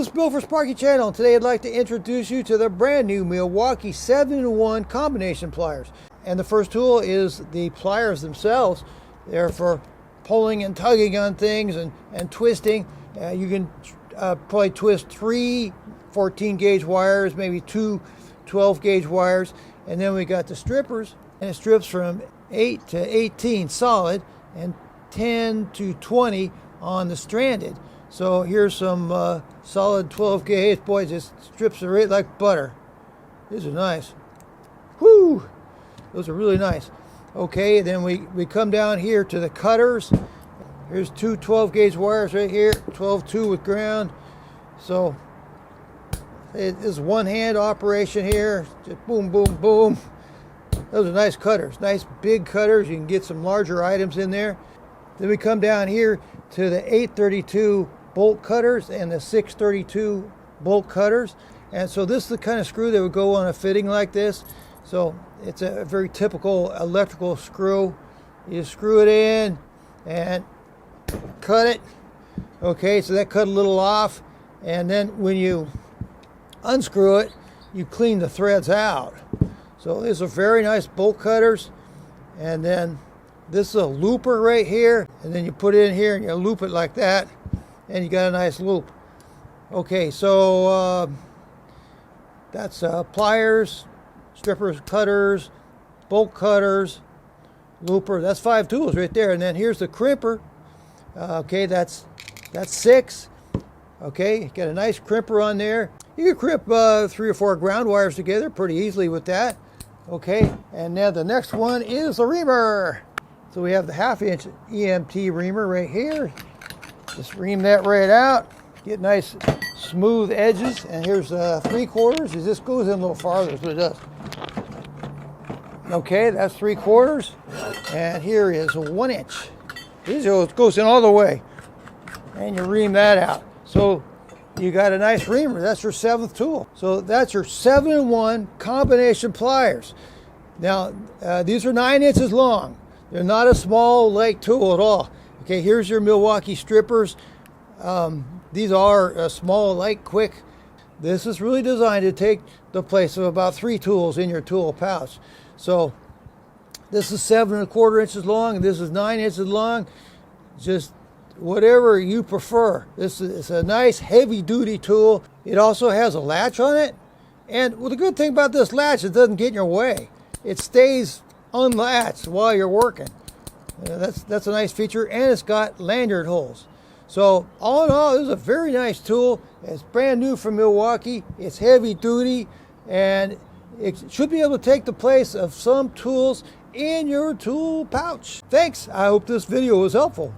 is Bill for Sparky Channel, and today I'd like to introduce you to the brand new Milwaukee 7-in-1 combination pliers. And the first tool is the pliers themselves. They're for pulling and tugging on things and twisting. You can probably twist 3 14-gauge wires, maybe 2 12-gauge wires. And then we got the strippers, and it strips from 8 to 18 solid and 10 to 20 on the stranded. So here's some solid 12-gauge. Boy, just strips are right like butter. These are nice. Whoo! Those are really nice. Okay, then we come down here to the cutters. Here's 2 12-gauge wires right here, 12-2 with ground. So it is one-hand operation here. Just boom, boom, boom. Those are nice cutters, nice big cutters. You can get some larger items in there. Then we come down here to the 832 bolt cutters and the 632 bolt cutters. And so this is the kind of screw that would go on a fitting like this. So it's a very typical electrical screw. You screw it in and cut it. Okay, so that cut a little off. And then when you unscrew it, you clean the threads out. So these are very nice bolt cutters. And then this is a looper right here. And then you put it in here and you loop it like that. And you got a nice loop. Okay, so that's pliers, strippers, cutters, bolt cutters, looper. That's 5 tools right there. And then here's the crimper. Okay, that's 6. Okay, got a nice crimper on there. You can crimp 3 or 4 ground wires together pretty easily with that. Okay, and now the next one is the reamer. So we have the 1/2-inch EMT reamer right here. Just ream that right out. Get nice smooth edges. And here's 3/4. It just goes in a little farther, is what it does. Okay, that's 3/4. And here is a 1-inch. This goes in all the way. And you ream that out. So you got a nice reamer. That's your 7th tool. So that's your 7-in-1 combination pliers. Now, these are 9 inches long. They're not a small, light tool at all. Okay, here's your Milwaukee Strippers. These are small, light, quick. This is really designed to take the place of about 3 tools in your tool pouch. So this is 7¼ inches long, and this is 9 inches long. Just whatever you prefer. This is a nice heavy-duty tool. It also has a latch on it. And well, the good thing about this latch, it doesn't get in your way. It stays unlatched while you're working. That's a nice feature, and it's got lanyard holes. So all in all, this is a very nice tool. It's brand new from Milwaukee. It's heavy duty, and it should be able to take the place of some tools in your tool pouch. Thanks. I hope this video was helpful.